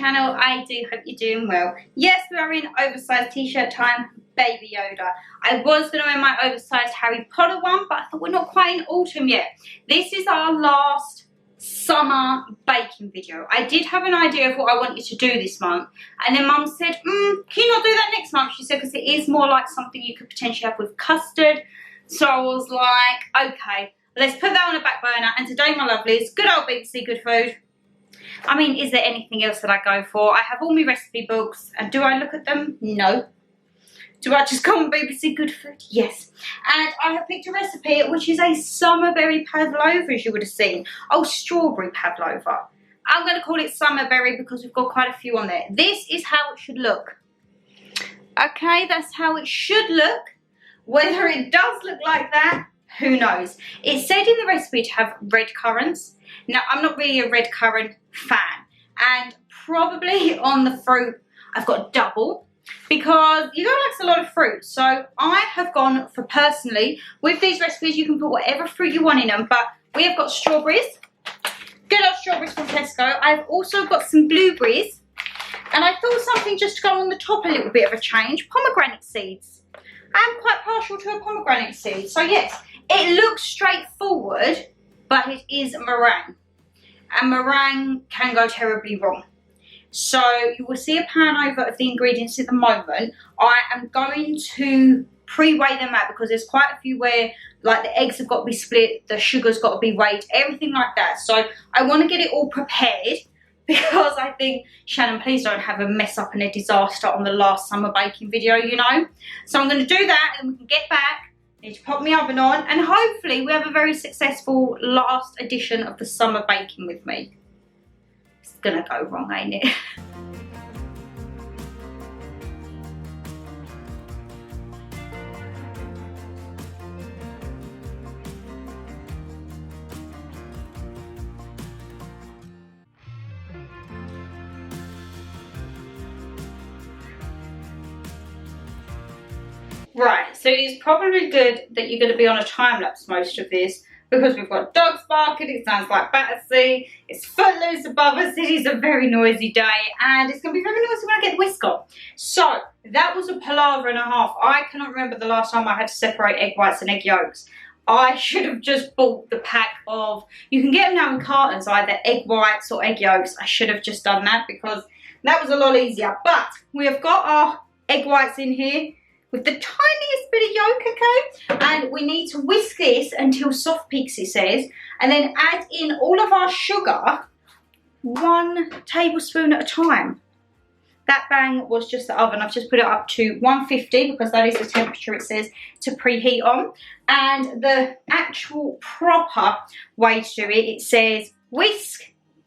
channel. I do hope you're doing well. Yes, we are in oversized t-shirt time, Baby Yoda. I was going to wear my oversized Harry Potter one, but I thought we're not quite in autumn yet. This is our last summer baking video. I did have an idea of what I wanted to do this month, and then Mum said, can you not do that next month? She said, because it is more like something you could potentially have with custard. So I was like, okay, let's put that on a back burner. And today, my lovelies, good old BBC Good Food. I mean, is there anything else that I go for? I have all my recipe books, and do I look at them? No. Do I just go on BBC Good Food? Yes. And I have picked a recipe, which is a summer berry pavlova, as you would have seen. Oh, strawberry pavlova. I'm going to call it summer berry because we've got quite a few on there. This is how it should look. Okay, that's how it should look. Whether it does look like that, who knows? It said in the recipe to have red currants. Now, I'm not really a red currant fan. And probably on the fruit, I've got double. Because you don't like a lot of fruit. So I have gone for, personally, with these recipes, you can put whatever fruit you want in them. But we have got strawberries. Good old strawberries from Tesco. I've also got some blueberries. And I thought something just to go on the top, a little bit of a change. Pomegranate seeds. I'm quite partial to a pomegranate seed. So yes, it looks straightforward, but it is meringue. And meringue can go terribly wrong. So you will see a pan over of the ingredients at the moment. I am going to pre-weigh them out because there's quite a few where like the eggs have got to be split, the sugar's got to be weighed, everything like that. So I want to get it all prepared because I think, Shannon, please don't have a mess up and a disaster on the last summer baking video, you know. So I'm going to do that and we can get back. I need to pop my oven on and hopefully we have a very successful last edition of the summer baking with me. It's going to go wrong, ain't it? Right, so it's probably good that you're going to be on a time-lapse most of this because we've got dogs barking, it sounds like Battersea, it's footloose above us, it is a very noisy day and it's going to be very noisy when I get the whisk on. So, that was a palaver and a half. I cannot remember the last time I had to separate egg whites and egg yolks. I should have just bought the pack of, you can get them now in cartons, either egg whites or egg yolks. I should have just done that because that was a lot easier. But we have got our egg whites in here with the tiniest bit of yolk, okay? And we need to whisk this until soft peaks, it says, and then add in all of our sugar, 1 tablespoon at a time. That bang was just the oven. I've just put it up to 150 because that is the temperature it says to preheat on. And the actual proper way to do it, it says whisk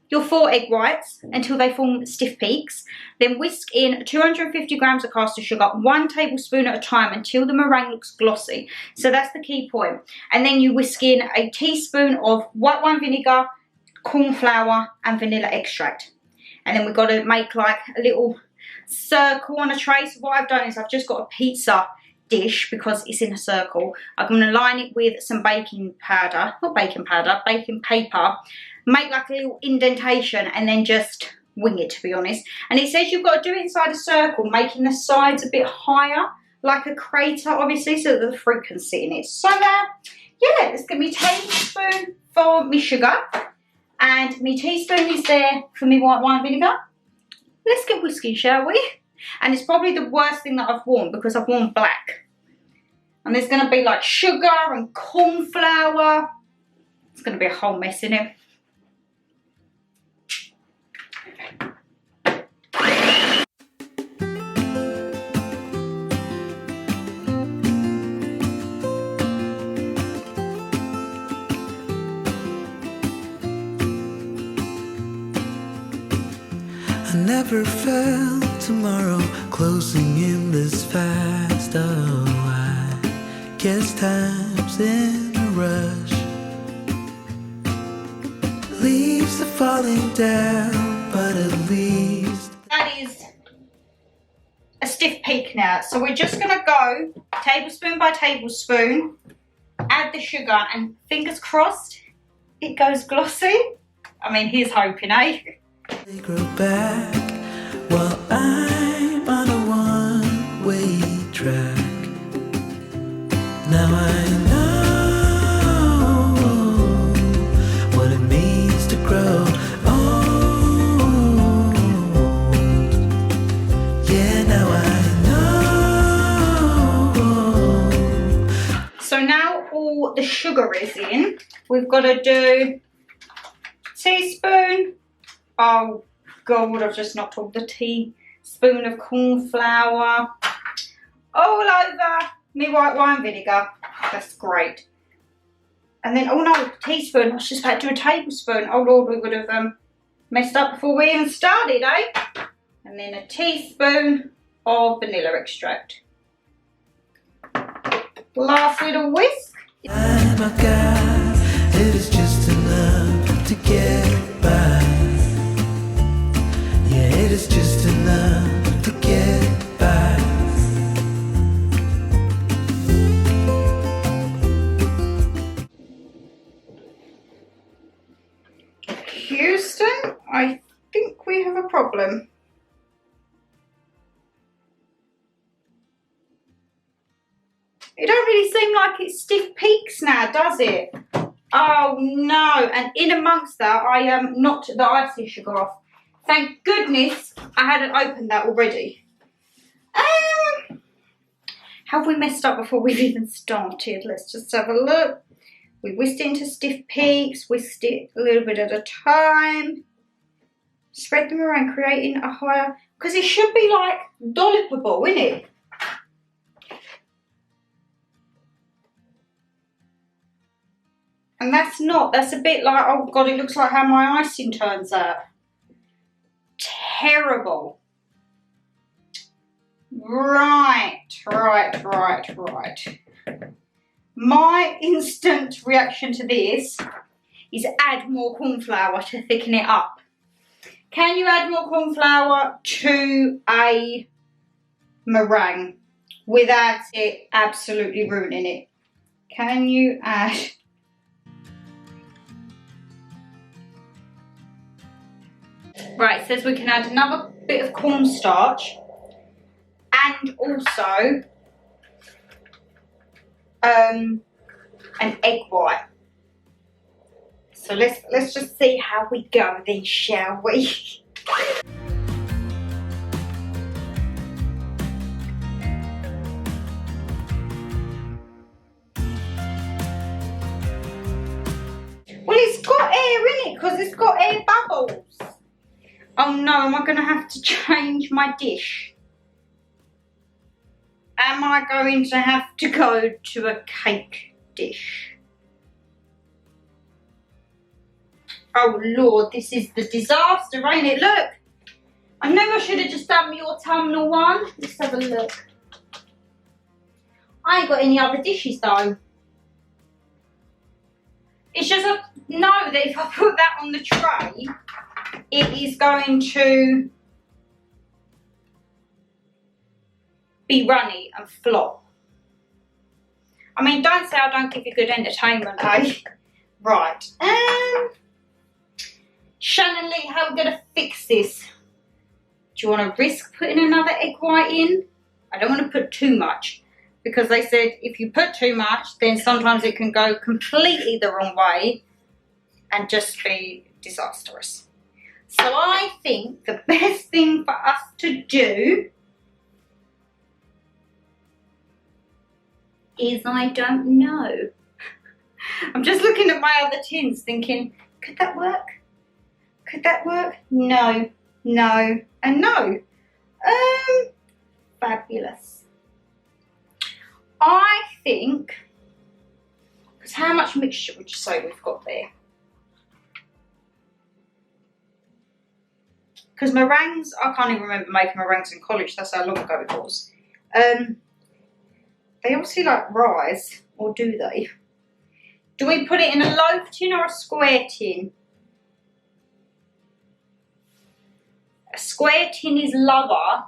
your 4 egg whites until they form stiff peaks. Then whisk in 250 grams of caster sugar, 1 tablespoon at a time until the meringue looks glossy. So that's the key point. And then you whisk in a teaspoon of white wine vinegar, corn flour and vanilla extract. And then we've got to make like a little circle on a tray. So what I've done is I've just got a pizza dish because it's in a circle. I'm going to line it with some baking powder, not baking powder, baking paper. Make like a little indentation and then just wing it, to be honest. And it says you've got to do it inside a circle, making the sides a bit higher, like a crater, obviously, so that the fruit can sit in it. So, yeah, it's going to be a tablespoon for my sugar. And my teaspoon is there for my white wine vinegar. Let's get whisking, shall we? And it's probably the worst thing that I've worn because I've worn black. And there's going to be like sugar and corn flour. It's going to be a whole mess in it. I never felt tomorrow closing in this fast. Oh, I guess time's in a rush. Leaves are falling down, but at least that is a stiff peak now. So we're just going to go tablespoon by tablespoon, add the sugar, and fingers crossed it goes glossy. I mean, here's hoping, eh? they grow back track. Now I know what it means to grow old. Yeah, now I know. So now all the sugar is in. We've got to do teaspoon. Oh God, I've just knocked all the teaspoon of corn flour all over my white wine vinegar. That's great. And then, oh no, teaspoon. I was just about to do a tablespoon. Oh Lord, we would have messed up before we even started, eh? And then a teaspoon of vanilla extract. Last little whisk. I'm a guy, it is just enough to get by. Yeah, it is just enough to get by. Houston, I think we have a problem. It don't really seem like it's stiff peaks now, does it? Oh no, and in amongst that, I knocked the icing sugar off. Thank goodness I hadn't opened that already. Have we messed up before we've even started? Let's just have a look. We whisked it into stiff peaks, whisked it a little bit at a time. Spread them around, creating a higher, because it should be like dollopable, isn't it? And that's not, that's a bit like, oh God, it looks like how my icing turns out. Terrible. Right. My instant reaction to this is add more corn flour to thicken it up. Can you add more corn flour to a meringue without it absolutely ruining it? Can you add... Right, it says we can add another bit of cornstarch and also an egg white. So let's just see how we go then, shall we? Well, it's got air in it because it's got air bubbles. Oh no, am I going to have to change my dish? Am I going to have to go to a cake dish? Oh Lord, this is the disaster, ain't it? Look, I know I should have just done the autumnal one. Let's have a look. I ain't got any other dishes though. It's just I know that if I put that on the tray, it is going to be runny and flop. I mean, don't say I don't give you good entertainment, eh? Right. Shannon Lee, how are we going to fix this? Do you want to risk putting another egg white in? I don't want to put too much because they said if you put too much, then sometimes it can go completely the wrong way and just be disastrous. So I think the best thing for us to do is, I don't know. I'm just looking at my other tins thinking, could that work? Could that work? No, no, and no. Fabulous. I think, because how much mixture would you say we've got there? Because meringues, I can't even remember making meringues in college, that's how long ago it was. They obviously like rise, or do they? Do we put it in a loaf tin or a square tin? A square tin is lower,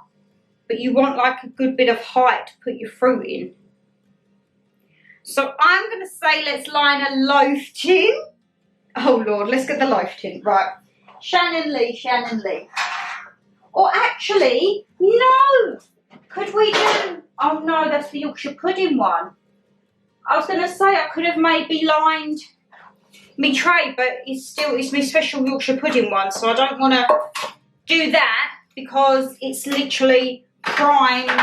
but you want like a good bit of height to put your fruit in. So I'm going to say let's line a loaf tin. Oh Lord, let's get the loaf tin. Right. Shannon Lee, Shannon Lee. Or actually, no. Could we do Oh no, that's the Yorkshire pudding one. I was going to say I could have maybe lined me tray, but it's my special Yorkshire pudding one, so I don't want to do that because it's literally primed,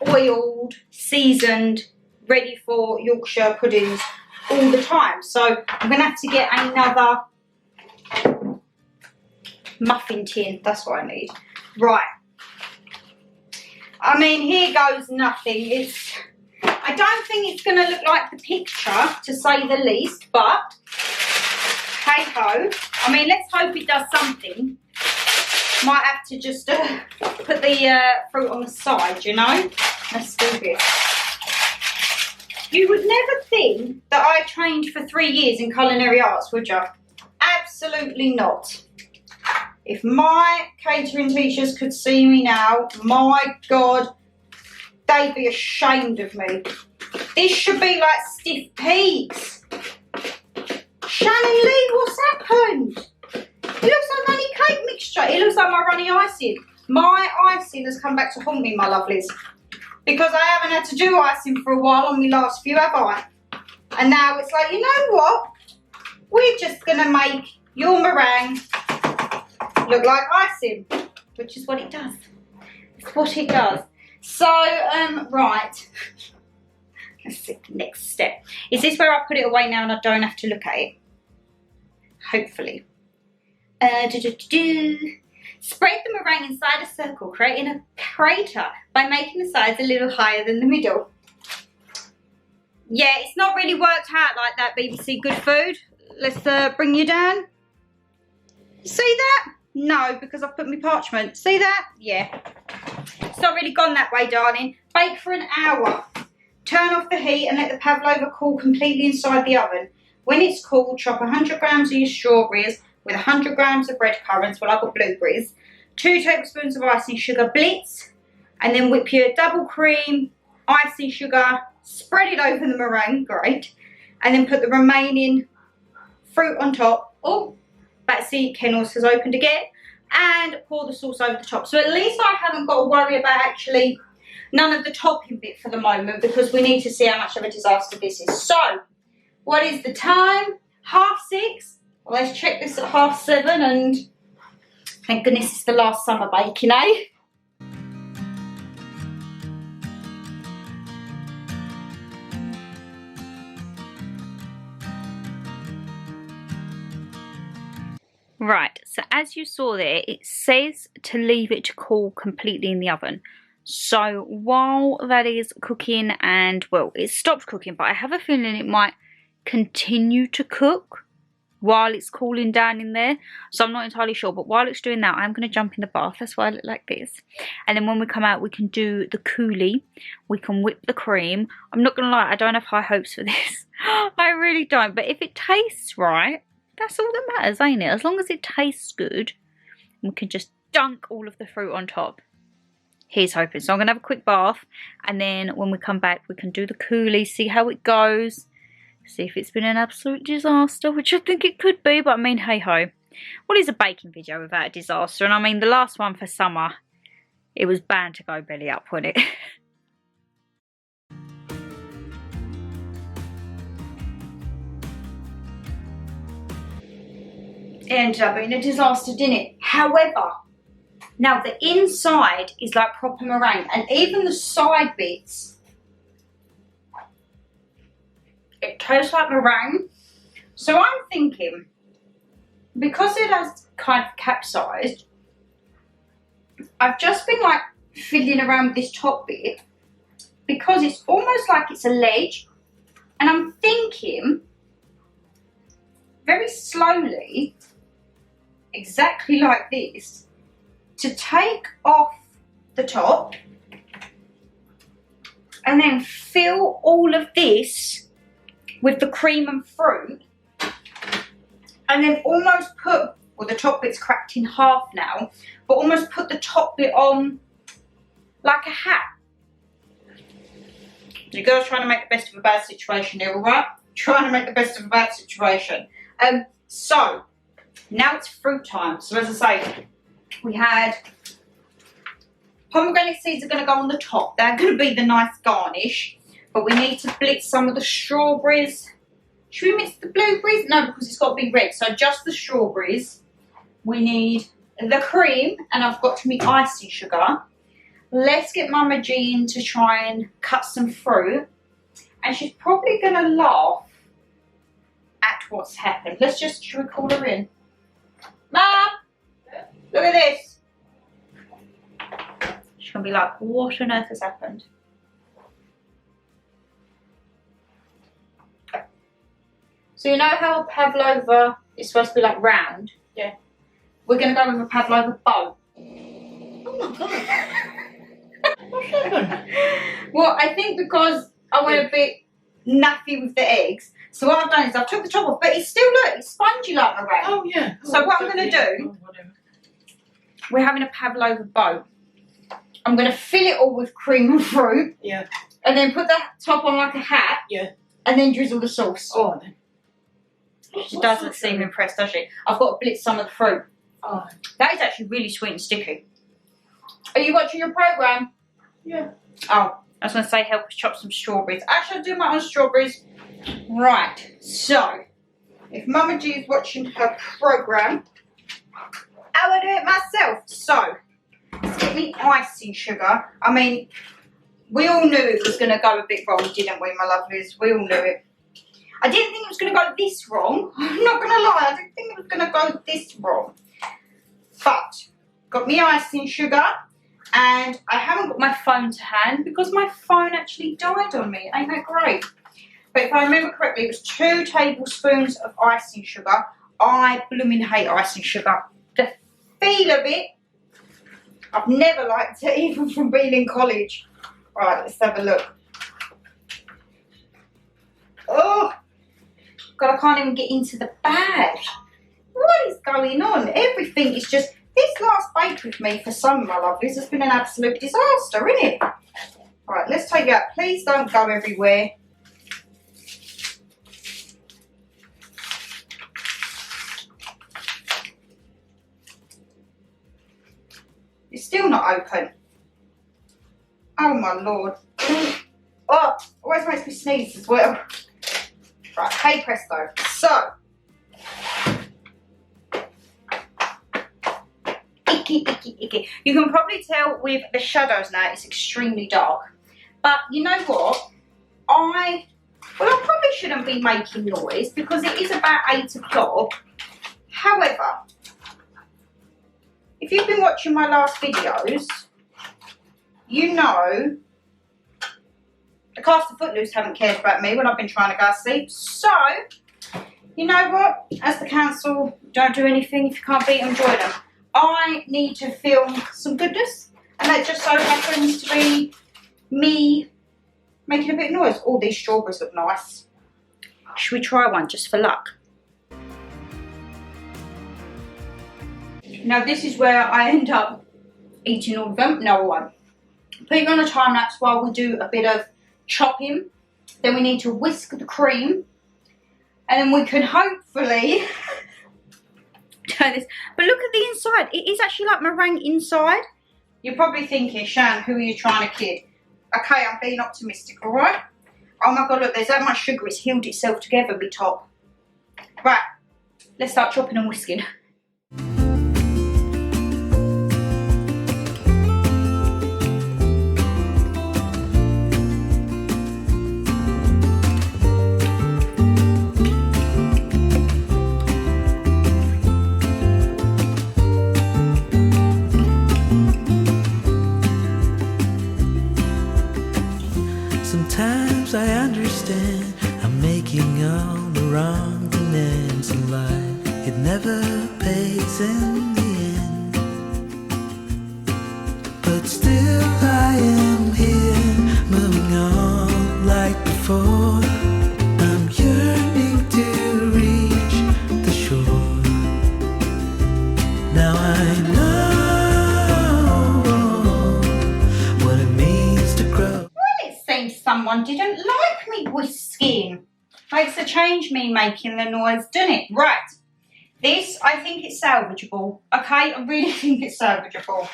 oiled, seasoned, ready for Yorkshire puddings all the time. So I'm going to have to get another muffin tin. That's what I need. Right. I mean, here goes nothing. I don't think it's going to look like the picture, to say the least, but hey ho. I mean, let's hope it does something. Might have to just put the fruit on the side, you know. Let's do this. You would never think that I trained for 3 years in culinary arts, would you? Absolutely not. If my catering teachers could see me now, my God, they'd be ashamed of me. This should be like stiff peaks. Shannon Lee, what's happened? It looks like runny cake mixture. It looks like my runny icing. My icing has come back to haunt me, my lovelies. Because I haven't had to do icing for a while on my last few, have I? And now it's like, you know what? We're just going to make your meringue look like icing, which is what it does. It's what it does. So, right. Let's see the next step. Is this where I put it away now and I don't have to look at it? Hopefully. Spread the meringue inside a circle, creating a crater by making the sides a little higher than the middle. Yeah, it's not really worked out like that, BBC Good Food. Let's bring you down. See that? No, because I've put my parchment. See that? Yeah. It's not really gone that way, darling. Bake for an hour. Turn off the heat and let the pavlova cool completely inside the oven. When it's cool, chop 100 grams of your strawberries with 100 grams of red currants. Well, I've got blueberries. 2 tablespoons of icing sugar, blitz. And then whip your double cream, icing sugar, spread it over the meringue, great. And then put the remaining fruit on top. Oh, Batsy Kennels has opened again. And pour the sauce over the top. So at least I haven't got to worry about actually none of the topping bit for the moment, because we need to see how much of a disaster this is. So, what is the time? 6:30. Well, let's check this at 7:30, and thank goodness it's the last summer baking, eh? Right, so as you saw there, it says to leave it to cool completely in the oven. So while that is cooking, and well, it stopped cooking, but I have a feeling it might continue to cook while it's cooling down in there. So I'm not entirely sure, but while it's doing that, I'm going to jump in the bath. That's why I look like this. And then when we come out, we can do the coulis. We can whip the cream. I'm not going to lie, I don't have high hopes for this. I really don't. But if it tastes right, that's all that matters, ain't it? As long as it tastes good, we can just dunk all of the fruit on top. Here's hoping. So I'm going to have a quick bath, and then when we come back, we can do the coulis, see how it goes, see if it's been an absolute disaster, which I think it could be, but I mean, hey ho. What is a baking video without a disaster? And I mean, the last one for summer, it was bound to go belly up, wasn't it? It ended up being a disaster, didn't it? However, now the inside is like proper meringue, and even the side bits, it tastes like meringue. So I'm thinking, because it has kind of capsized, I've just been like fiddling around with this top bit, because it's almost like it's a ledge, and I'm thinking very slowly, exactly like this, to take off the top and then fill all of this with the cream and fruit, and then almost put, well, the top bit's cracked in half now, but almost put the top bit on like a hat. You girls trying to make the best of a bad situation here, alright? Trying to make the best of a bad situation. So now it's fruit time. So as I say, we had Pomegranate seeds are going to go on the top. They're going to be the nice garnish. But we need to blitz some of the strawberries. Should we mix the blueberries? No, because it's got to be red. So just the strawberries. We need the cream. And I've got to make icing sugar. Let's get Mama G in to try and cut some fruit. And she's probably going to laugh at what's happened. Should we call her in? Mum, look at this. She's going to be like, what on earth has happened? So you know how a Pavlova is supposed to be like round? Yeah. We're going to go with a Pavlova bow. Oh my god. What's happened? Well, I think because I went a bit naffy with the eggs. So what I've done is I've took the top off, but it's still, look, it's spongy like meringue. Oh yeah. So what I'm going to do, we're having a Pavlova bow. I'm going to fill it all with cream and fruit. Yeah. And then put the top on like a hat. Yeah. And then drizzle the sauce. Oh, then. She doesn't seem impressed, does she? I've got to blitz some of the fruit. Oh. That is actually really sweet and sticky. Are you watching your programme? Yeah. Oh, I was going to say help us chop some strawberries. Actually, I'll do my own strawberries. Right, so if Mama G is watching her programme, I will do it myself. So, let's get me icing sugar. I mean, we all knew it was going to go a bit wrong, didn't we, my lovelies? We all knew it. I didn't think it was going to go this wrong. I'm not going to lie, I didn't think it was going to go this wrong. But, got me icing sugar. And I haven't got my phone to hand because my phone actually died on me. Ain't that great? But if I remember correctly, it was 2 tablespoons of icing sugar. I blooming hate icing sugar. The feel of it, I've never liked it, even from being in college. Right, let's have a look. Oh, God, I can't even get into the bag. What is going on? Everything is just... This last bake with me for some, my lovelies, has been an absolute disaster, isn't it? Right, let's take it out. Please don't go everywhere. It's still not open. Oh my Lord. Oh, always makes me sneeze as well. Right, hey presto. So, icky. You can probably tell with the shadows now it's extremely dark. But you know what? I probably shouldn't be making noise because it is about 8 o'clock. However, if you've been watching my last videos, you know the cast of Footloose haven't cared about me when I've been trying to go to sleep. So, you know what? As the council, don't do anything if you can't beat them, join them. I need to film some goodness, and that just so happens to be me making a bit of noise. All these strawberries look nice. Should we try one just for luck? Now this is where I end up eating all of them. No, I won't. Putting on a time lapse while we do a bit of chopping. Then we need to whisk the cream, and then we can hopefully turn this. But look at the inside. It is actually like meringue inside. You're probably thinking, Shan, who are you trying to kid? Okay, I'm being optimistic, alright? Oh my God, look, there's that much sugar. It's healed itself together, me top. Right, let's start chopping and whisking. Sometimes I understand I'm making all the wrong demands in life. It never pays in the end, but still I am here, moving on like before. I'm yearning to reach the shore. Now I know what it means to grow. Seems someone didn't like me whisking. Makes a change me making the noise, doesn't it? Right. This, I think it's salvageable, okay? I really think it's salvageable.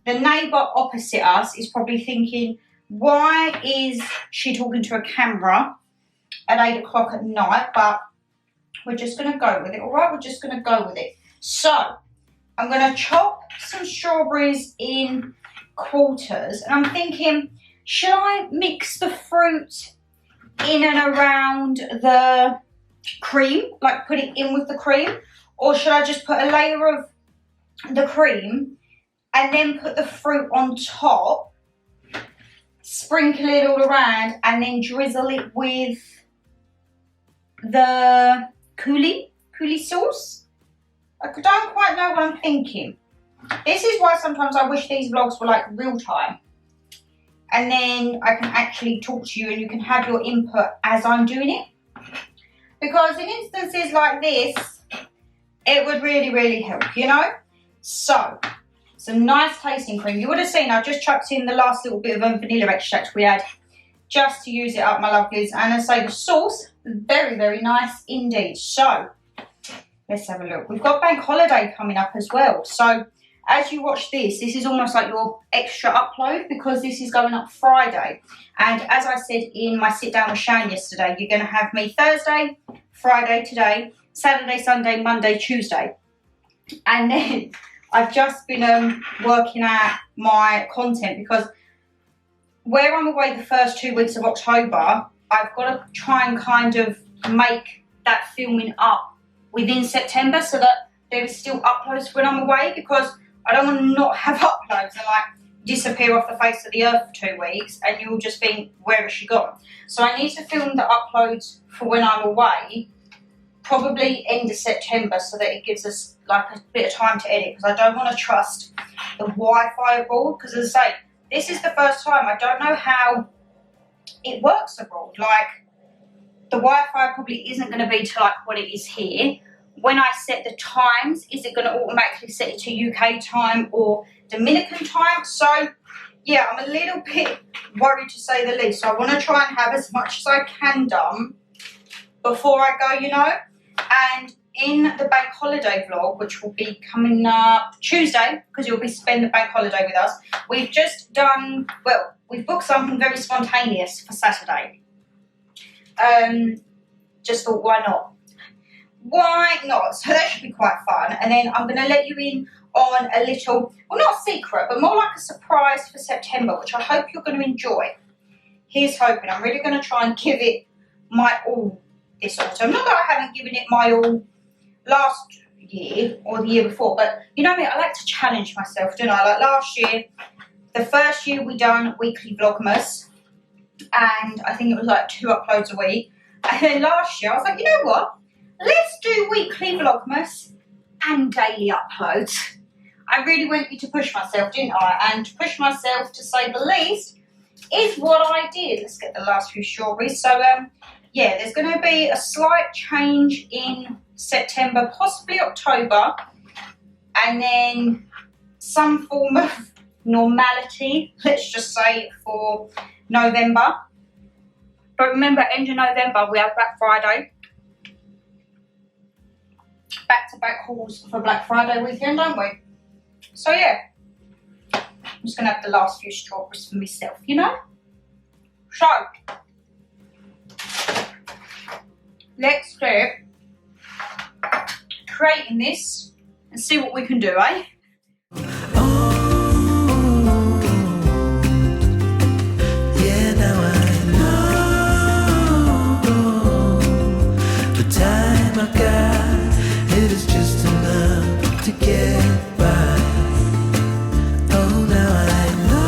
The neighbour opposite us is probably thinking, why is she talking to a camera at 8 o'clock at night? But we're just going to go with it, all right? We're just going to go with it. So, I'm going to chop some strawberries in quarters. And I'm thinking, should I mix the fruit in and around the cream? Like, put it in with the cream? Or should I just put a layer of the cream and then put the fruit on top, sprinkle it all around, and then drizzle it with the coulis sauce? I don't quite know what I'm thinking. This is why sometimes I wish these vlogs were like real time. And then I can actually talk to you and you can have your input as I'm doing it. Because in instances like this, it would really, really help, you know? So, some nice tasting cream. You would have seen I just chucked in the last little bit of vanilla extract we had just to use it up, my lovelies. And I say the sauce, very, very nice indeed. So, let's have a look. We've got bank holiday coming up as well. So, as you watch this is almost like your extra upload because this is going up Friday. And as I said in my sit down with Shan yesterday, you're going to have me Thursday, Friday today, Saturday, Sunday, Monday, Tuesday. And then I've just been working out my content because where I'm away the first 2 weeks of October, I've got to try and kind of make that filming up within September so that there is still uploads when I'm away, because I don't want to not have uploads and like disappear off the face of the earth for 2 weeks and you'll just think, where has she gone? So I need to film the uploads for when I'm away, probably end of September, so that it gives us like a bit of time to edit, because I don't want to trust the Wi-Fi abroad, because as I say, this is the first time. I don't know how it works abroad. Like, the Wi-Fi probably isn't going to be to like what it is here. When I set the times, is it going to automatically set it to UK time or Dominican time? So, yeah, I'm a little bit worried to say the least. So I want to try and have as much as I can done before I go, you know. And in the bank holiday vlog, which will be coming up Tuesday, because you'll be spending the bank holiday with us, we've just done, well, we've booked something very spontaneous for Saturday. Just thought, why not? Why not? So that should be quite fun. And then I'm going to let you in on a little, well, not a secret, but more like a surprise for September, which I hope you're going to enjoy. Here's hoping. I'm really going to try and give it my all this autumn. Not that I haven't given it my all last year or the year before, but you know me, I like to challenge myself, don't I? Like last year, the first year we done weekly vlogmas, and I think it was like 2 uploads a week. And then last year I was like, you know what? Let's do weekly vlogmas and daily uploads. I really went to push myself, didn't I? And to push myself, to say the least, is what I did. Let's get the last few strawberries. So, yeah, there's going to be a slight change in September, possibly October, and then some form of normality, let's just say, for November. But remember, end of November, we have Black Friday. Back-to-back hauls for Black Friday weekend, don't we? So, yeah. I'm just going to have the last few strawberries for myself, you know? So, let's get creating this and see what we can do, eh? Yeah, now I know the time I got, it is just enough to get by. Oh, now I know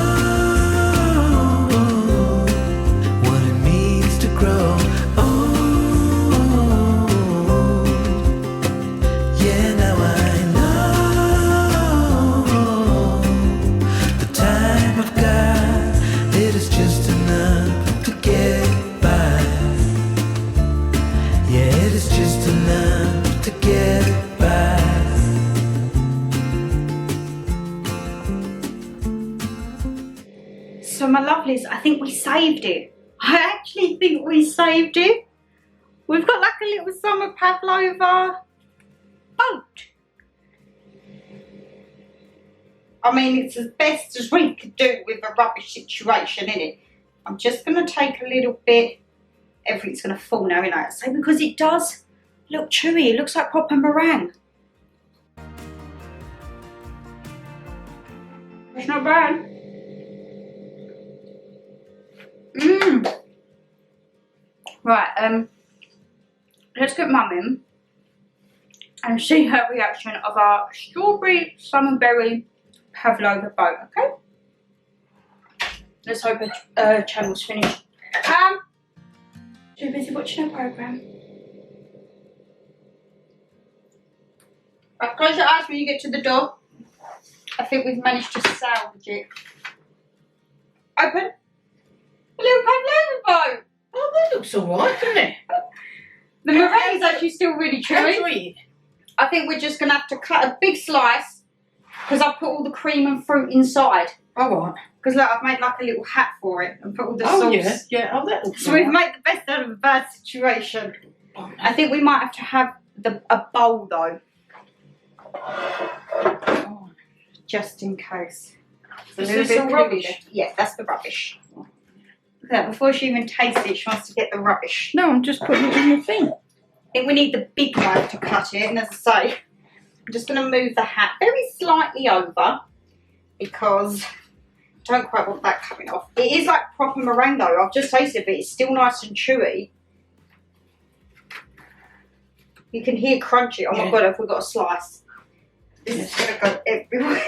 what it means to grow. Yeah, now I know the time I've got, it is just enough to get by. Yeah, it is just enough to get by. So my lovelies, I think we saved it. I actually think we saved it. We've got like a little summer Pavlova oat. I mean, it's as best as we could do with a rubbish situation, isn't it? I'm just going to take a little bit. Everything's going to fall now, isn't it? So because it does look chewy, it looks like proper meringue. It's not bad. Mmm. Right, let's get Mum in and see her reaction of our strawberry summerberry Pavlova boat, okay? Let's hope her channel's finished. Too busy watching her programme. Right, close your eyes when you get to the door. I think we've managed to salvage it. Open. A little Pavlova boat. Oh, that looks alright, doesn't it? The meringue is actually still really How chewy. to eat? I think we're just going to have to cut a big slice because I've put all the cream and fruit inside. Alright. Because look, I've made like a little hat for it and put all the Oh, sauce. yeah, yeah. Oh, that looks So we've made the best out of a bad situation. I think we might have to have a bowl though, Oh. just in case. Is A little this bit all of rubbish? rubbish. Yeah, that's the rubbish. Look at that, before she even tastes it, she wants to get the rubbish. No, I'm just putting it in the thing. I think we need the big knife to cut it, and as I say, I'm just going to move the hat very slightly over because I don't quite want that coming off. It is like proper meringue though. I've just tasted it, but it's still nice and chewy. You can hear crunchy. Oh my god, have we got a slice? This is going to go everywhere.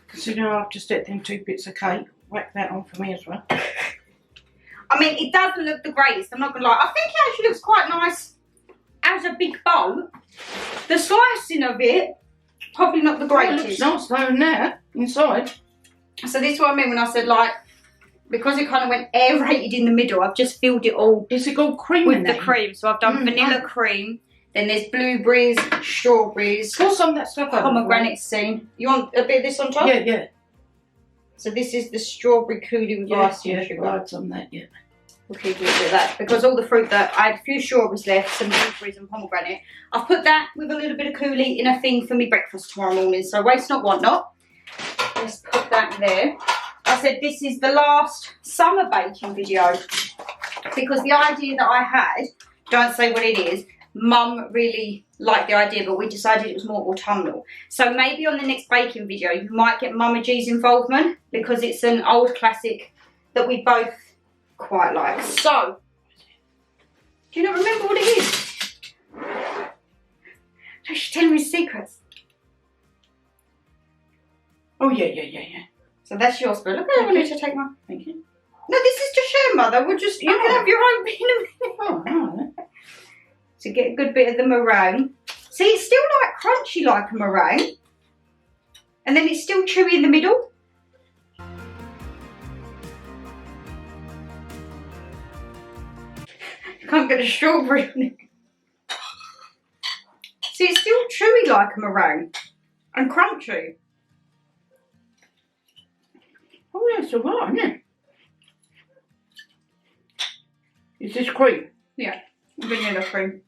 Consider I've just ate them 2 bits of cake. Whack that on for me as well. I mean, it doesn't look the greatest, I'm not going to lie. I think it actually looks quite nice as a big bowl. The slicing of it, probably not the Oh, it looks greatest. nice though in there, inside. So this is what I mean when I said, like, because it kind of went aerated in the middle, I've just filled it all Is it got cream with in the there? cream. So I've done vanilla cream, then there's blueberries, strawberries, Pour some of that stuff over. pomegranate seed. You want a bit of this on top? Yeah, yeah. So this is the strawberry coulis with Yeah, icing yeah, sugar. right on that, yeah. We'll keep a little bit of that because all the fruit that I had a few strawberries left, some blueberries and pomegranate. I've put that with a little bit of coulis in a thing for me breakfast tomorrow morning. So waste not, want not. Let's put that there. I said this is the last summer baking video because the idea that I had, don't say what it is, Mum really liked the idea, but we decided it was more autumnal. So maybe on the next baking video you might get Mama G's involvement because it's an old classic that we both quite like. So, do you not remember what it is? She's telling me secrets. Oh, yeah, yeah, yeah, yeah. So that's your spoon. Look, I don't want you to take mine. Thank you. No, this is to share, Mother. We'll just, you can have your own bit in a minute. Oh, no. To get a good bit of the meringue. See, it's still like crunchy like a meringue. And then it's still chewy in the middle. Can't get a strawberry on it. See, it's still chewy like a meringue. And crunchy. Oh, yeah, it's alright, isn't it? Is this cream? Yeah, vanilla cream.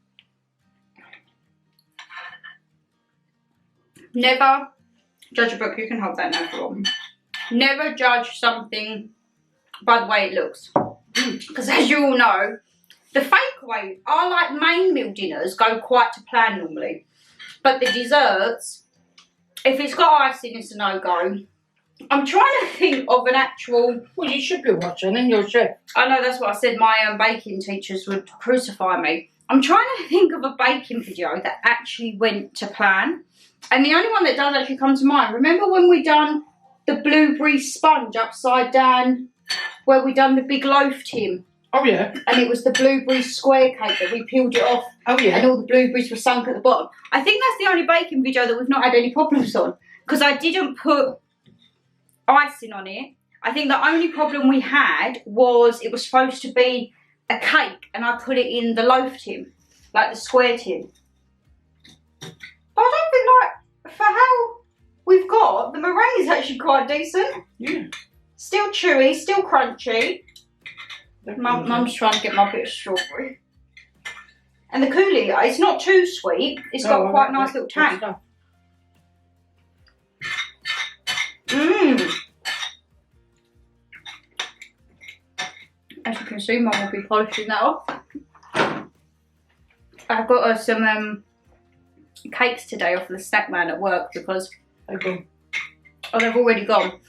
Never judge a book. You can hold that now for me. Never judge something by the way it looks. Because as you all know, the fake way, our like main meal dinners go quite to plan normally. But the desserts, if it's got icing, it's a no-go. I'm trying to think of an actual... Well, you should be watching, and you're a chef. I know, that's what I said. My baking teachers would crucify me. I'm trying to think of a baking video that actually went to plan. And the only one that does actually come to mind, remember when we done the blueberry sponge upside down, where we done the big loaf, Tim? Oh, yeah. And it was the blueberry square cake that we peeled it off. Oh, yeah. And all the blueberries were sunk at the bottom. I think that's the only baking video that we've not had any problems on. Because I didn't put icing on it. I think the only problem we had was it was supposed to be a cake and I put it in the loaf tin, like the square tin. But I don't think, like, for how we've got, the meringue is actually quite decent. Yeah. Still chewy, still crunchy. Mum's trying to get my bit of strawberry. And the coulis, it's not too sweet. It's got quite a nice little tang. Mmm. As you can see, Mum will be polishing that off. I've got her some cakes today off the snack man at work because they've already gone.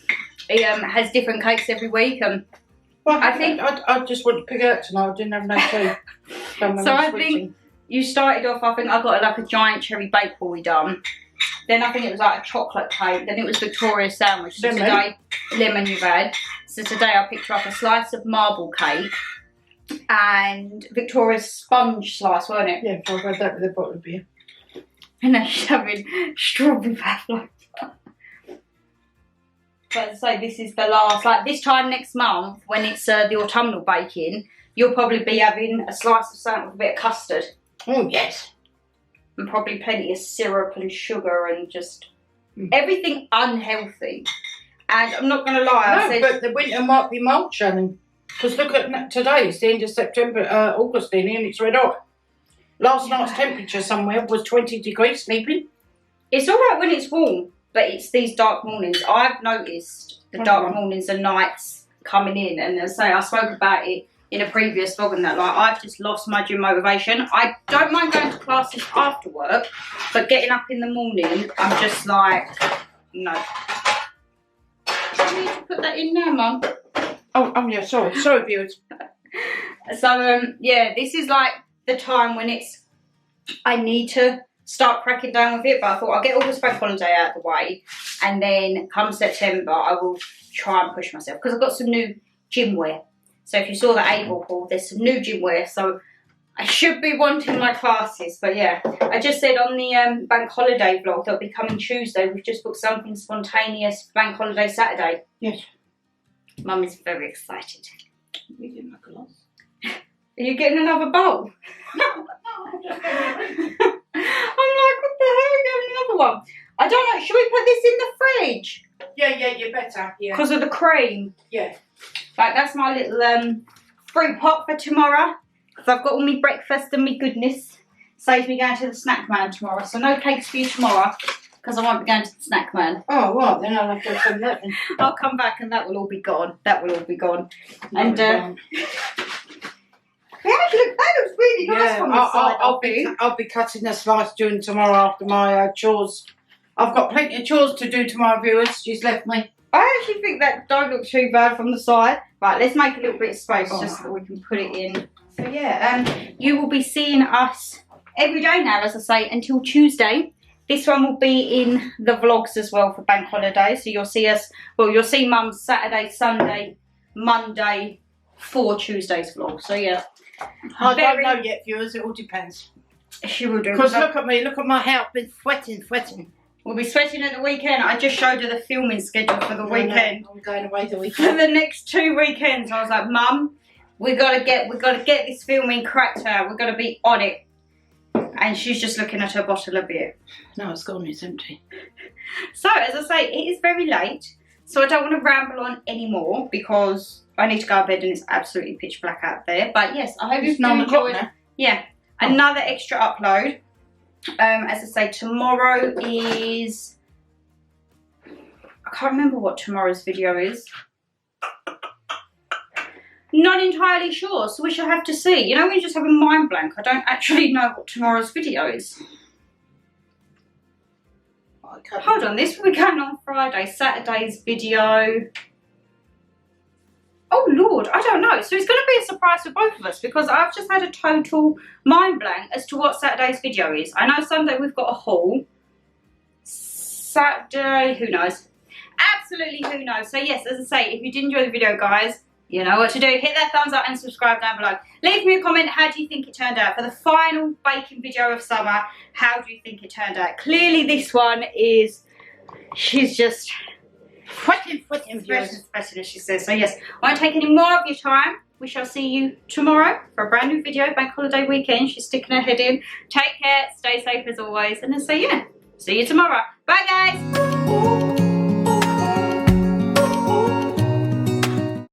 He has different cakes every week. Well, I think I just want to pick it out tonight. I didn't have no clue. So I think you started off. I think I got like a giant cherry bake we done. Then I think it was like a chocolate cake. Then it was Victoria's sandwich. So today, lemon you've had. So today I picked her up a slice of marble cake and Victoria's sponge slice, wasn't it? Yeah, so I've had that with a bottle of beer. And then she's having strawberry Pavlova. But as I say, this is the last, like this time next month, when it's the autumnal baking, you'll probably be having a slice of something with a bit of custard. Oh, yes. And probably plenty of syrup and sugar and just everything unhealthy. And I'm not going to lie. But the winter might be mild, Shannon. Because look at today, it's the end of September, August, and it's red hot. Last night's temperature somewhere was 20 degrees sleeping. It's all right when it's warm, but it's these dark mornings. I've noticed the dark mornings and nights coming in. And as I say, I spoke about it in a previous vlog and that, like, I've just lost my gym motivation. I don't mind going to classes after work, but getting up in the morning, I'm just like, no. I need to put that in now, Mum. Oh yeah, sorry, viewers. So, yeah, this is like the time when I need to start cracking down with it, but I thought I'll get August bank holiday out of the way, and then come September, I will try and push myself, because I've got some new gym wear. So if you saw the April haul, there's some new gym wear, so I should be wanting my classes. But yeah, I just said on the bank holiday vlog that'll be coming Tuesday, we've just booked something spontaneous bank holiday Saturday. Yes. Mum is very excited. We didn't make a loss. Are you getting another bowl? I'm like, what the hell, are you getting another one? I don't know, should we put this in the fridge? Yeah, you better, yeah. Because of the cream? Yeah. Like, that's my little fruit pot for tomorrow. Because I've got all my breakfast and my goodness. Saves me going to the snack man tomorrow. So no cakes for you tomorrow, because I won't be going to the snack man. Oh, right, then I'll have to send that then. I'll come back and that will all be gone. That will all be gone. And that looks really nice on the side. I'll be cutting a slice during tomorrow after my chores. I've got plenty of chores to do tomorrow, viewers. She's left me. I actually think that don't look too bad from the side. Right, let's make a little bit of space just so that we can put it in. So yeah, you will be seeing us every day now, as I say, until Tuesday. This one will be in the vlogs as well for bank holiday. So you'll see us, well, you'll see Mum's Saturday, Sunday, Monday for Tuesday's vlog. So yeah. I don't know yet, viewers. It all depends. She will do. Because look at me, look at my hair. I've been sweating. We'll be sweating at the weekend. I just showed her the filming schedule for the weekend. I'm going away the weekend. For the next 2 weekends. I was like, Mum, we gotta get this filming cracked out. We're gonna be on it. And she's just looking at her bottle of beer. No, it's gone, it's empty. So, as I say, it is very late. So I don't want to ramble on anymore because I need to go to bed and it's absolutely pitch black out there. But yes, I hope you've enjoyed. Yeah, another extra upload. As I say, tomorrow is, I can't remember what tomorrow's video is. Not entirely sure, so we shall have to see. You know, when you just have a mind blank, I don't actually know what tomorrow's video is. Hold on, this will be going on Friday. Saturday's video. Oh Lord, I don't know. So it's going to be a surprise for both of us because I've just had a total mind blank as to what Saturday's video is. I know Sunday we've got a haul. Saturday, who knows? Absolutely who knows. So yes, as I say, if you did enjoy the video, guys, you know what to do. Hit that thumbs up and subscribe down below. Leave me a comment. How do you think it turned out? For the final baking video of summer, how do you think it turned out? Clearly this one is, she's just sweating, as she says. So yes, I won't take any more of your time. We shall see you tomorrow for a brand new video, bank holiday weekend. She's sticking her head in. Take care, stay safe as always. And then say yeah, see you tomorrow. Bye guys.